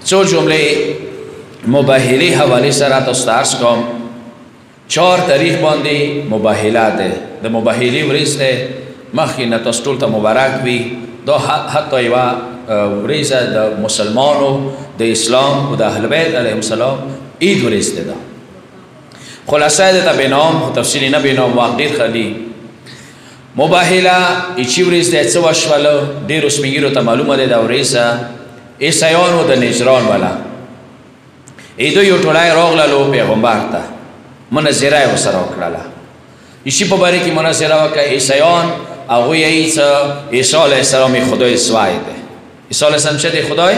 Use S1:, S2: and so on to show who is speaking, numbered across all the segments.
S1: څو جملې مباهلې حوالې سره تاسو ته عرض کوم. 4 تاریخ باندې مباهله ده، د مباهلې ورځ ده. مخکې نه تاسو ټول ته مبارک وي. دا حتی یوه ورځ د مسلمانو د اسلام او د اهل بیت علیهم السلام عید ورځ ده. خلاصه ده ته بنام خو تفصیلي نه بنام وخت ډېر خالي. مباهله چې ورځ ده څه وشوله ډېرو سپین ږیرو ته معلومه ده. دا ورځ عیسایانو د نجران والا دوی یو ټولای راغللو پیغمبر ته مناظره یې ورسره وکړله. عیسی په باره کې مناظره وکړه. عیسایان هغوی یې څه عیسی علیه السلام یې خدای سوی دی. عیسی علیه السلام څه دی؟ خدای.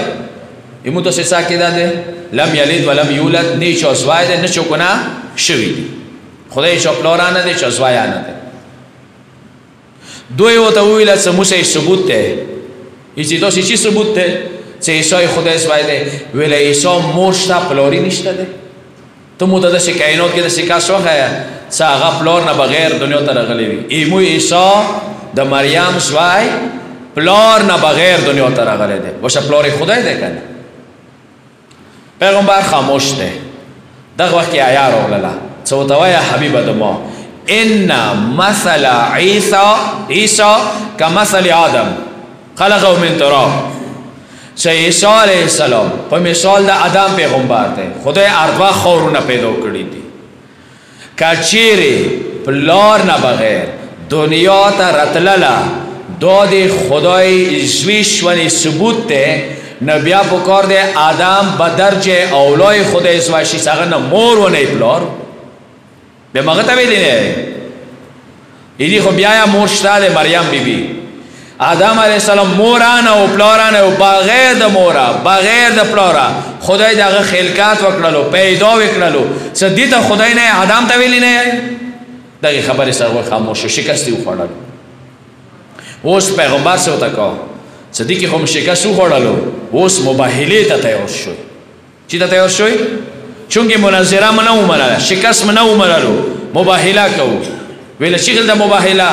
S1: امو تاسې څه عقیده ده؟ لم یلد ولم یولد، نه چا سوی دی نه چا ګناه شوي دي. خدای چا پلار نه دی چا سوی نه دی. دوی ورته وویله څه موږ یې ثبوت دی. چې تاسې چې ثبوت دی چې عیسی خدای سوی دی؟ ویله عیسی مور شته پلاري نشته دی. ته مو ته داسې کائنات کې داسې کس وښیه چې هغه پلار نه بغیر دنیا ته راغلی وي. ایمو عیسی د مریم سوی پلار نه بغیر دنیا ته راغلی دی. باشه پلار خدای دی که نه؟ پیغمبر خاموش دی. دغه وخت کې آیا راغلله څه ورته وایه حبیبه د ما ان مثل عیسی کمثل آدم خلقه من تراب. چې عیسی علیه السلام په مثال د آدم پیغمبر دی. خدای اربع خاورونه پیدا کړي دي. که چیرې پلار نه بغیر دنیا ته راتلله دا د خدای زوی شونې ثبوت دی. نو بیا پکار دی آدم به درجه اولای خدای زوی شي. هغه نه مور و نه پلار. بیا مغه ته ویلی نه ایدی خو بیا مور شته د مریم بیبي. آدم علیه السلام مورانه او پلارانه او بغیر د موره بغیر د پلاره خدای دغه خلقات وکړلو پیدا وکړلو. څه دې ته خدای نه آدم ته ویلی نه؟ دغه خبرې سره خاموش شکست یې وخوړلو. اوس پیغمبر څه ورته کوه څه دې کې خو شکست وخوړلو. اوس مباهلې ته تیار شوی. چې ته تیار شوی چونکې مناظره مو نه ومنله شکست مو نه ومنلو مباهله کوو. ویله چې دلته مباهله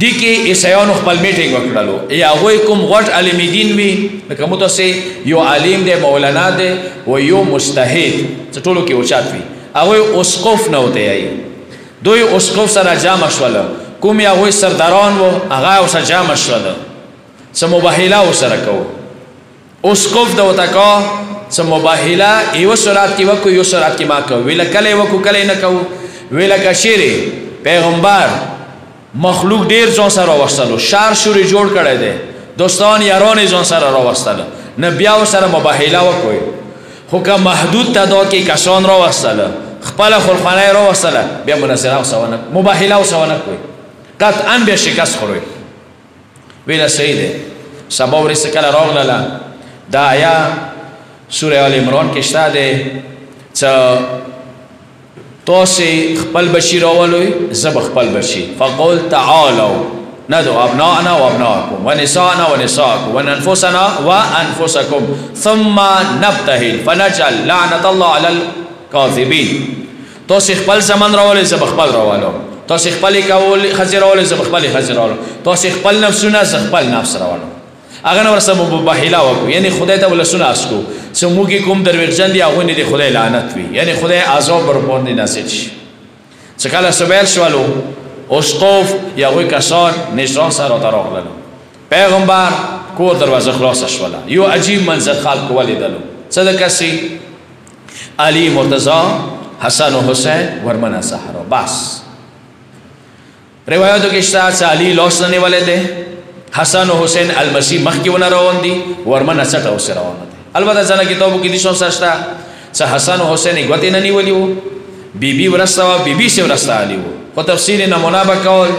S1: دی کې عیسایانو خپل میټینګ وکړلو. یا هغوی کوم غټ عالم دین وي لکه مو تاسې یو عالم دی مولانا دی و یو مجتهد څه ټولو کې اوچات وي. هغوی اسقف نه ورته یایي. دوی اسقف سره جمع شوله. کوم یا هغوی سرداران و هغه ورسره جمع شوله. څه مباهله ورسره کوو. اسقف د ورته کوه څه مباهله یوه صورت کې وکړو یو صورت کې ما کوو. ویله کله یې وکړو کله یې نه کوو. ویله که چیرې پیغمبر مخلوق ډیر ځان سره راوستلو شر شوري جوړ کړی دی دوستان یاران ځان سره راوستله نه بیا ورسره مباهله وکړئ. خو که محدود تعداد کې کسان راوستله خپله خلخانه یې راوستله بیا مناظره ورسره مباهله ورسره ونه کړئ. قطعا بیا شکست خورئ. ویله صحیح دی. سبا ورځ کله راغلله دا آیا سوره آل عمران کې شته دی چې تاسې خپل بچي راولئ زه به خپل بچي. فقل تعالوا ندعو ابناءنا وابناءکم ونساءنا ونساءکم وانفسنا وانفسکم ثم نبتهل فنجعل لعنة الله علی الکاذبین. تاسې خپل زمن راولئ زه به خپل راولم. تاسې خپلې ښځې راولئ زه به خپلې ښځې راولم. تاسې خپل نفسونه زه خپل نفس راولم. هغه نه ورسره مباهله وکړو. یعنې خدای ته ولسونه اسکو چې موږ کوم درویغجن دي هغوی نه د خدای لعنت وي. یعنې خدای عذاب بر باندې نازل شي. چې کله سبیل شولو اسقف یا هغوی کسان نجران سره راته راغللو. پیغمبر کور دروازه خلاصه شوله. یو عجیب منظر خلق ولیدلو. څه د کسي علی مرتضی حسن و حسین ورمنه صحرا. بس روایاتو کې شته چې علی لاس نه نیولی دی حسن و حسین المسیح مخکې ونه روان دي ورمنه څټه اوسې روانه دی. البته ځینې کتابو کې دې شان سره شته چې حسن و حسین یې ګوتې نه نیولي وو. بیبي ورسته وه بیبي سې ورسته علی وو. خو تفسیر نمونه به کول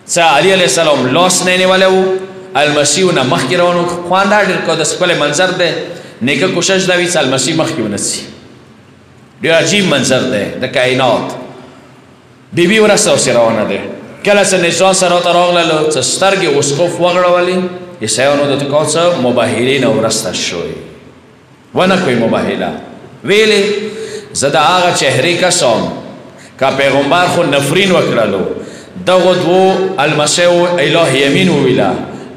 S1: چې علی علیه السلام لاس نه نیولی وو المسیح نه مخکې روان وو. خوانده ډېر کو د ښکلی منظر دی. نیکه کوشش دا وي چې المسیح مخکې ونسي. ډېر عجیب منظر دی د کائنات. بیبي ورسته اوسې روانه دی. کله چې نجران سره راته راغللو چې سترګې اسقف وغړولې عیسایانو درته کوه څه مباهلې نه ورسته شوی. ونه کړئ مباهله. ویلې زه د هغه چهرې کسام که پیغمبر خو نفرین وکړلو دغو دوو المسیح اله یمین وویله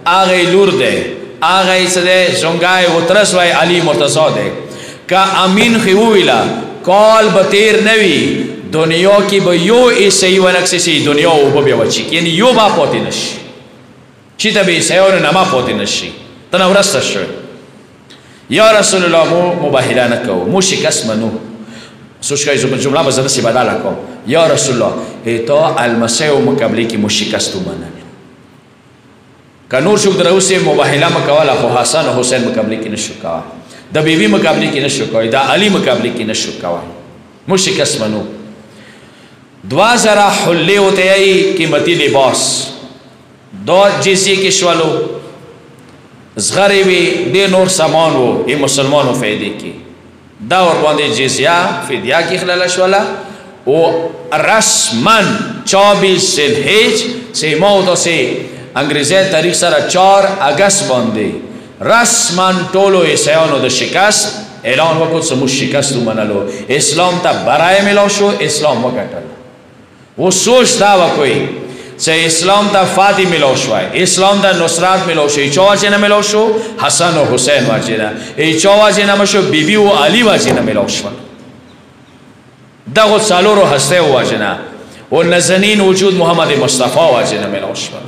S1: هغه یې لور دی آغای سده زنگای وطرس وی علی مرتضی ده که امین خیویلا کال بطیر نوی دنیا کی با یو ایسی و نکسی دنیا او با بیوچی یعنی یو با پوتی نشی چی تا بی ایسیون نما پوتی نشی تنا ورست شد یا رسول الله مو مباهله نکو مو شکست منو سوچ که جمله بزنه سی بدل کو یا رسول الله ایتا المسیح و مقابلی کی مو شکستو منن که نور شک دروسی مباهله مکوالا خو حسن و حسین مقابلی کی نشو کوا دا بیوی مقابلی کی نشو کوا دا علی مقابلی کی نشو کوا مو شکست منو 2000 حلی ہوتے ہیں قیمتی لباس 2 جزیے کے شوالو زغری بھی دے نور سامان ہو یہ مسلمان ہو فیدے کی دا اور باندے جزیہ فیدیہ کی خلال شوالا وہ رسمن 24 ذوالحجہ سے موت سے انگریزی تاریخ سره 4 اگست باندے رسمن ټولو عیسایانو د شکست اعلان وکړ سمو شکست منلو اسلام ته برای ملو شو اسلام وګټل وہ سوچ دا وکوي چې اسلام ته فاتح ملو شو اسلام ته نصرت ملو شو چوا چې نه ملو شو حسن او حسین واجنه ای چوا چې نه مشو بیبي او علي واجنه ملو شو دغه څالورو هسته واجنه او نزنین وجود محمد مصطفی واجنه ملو شو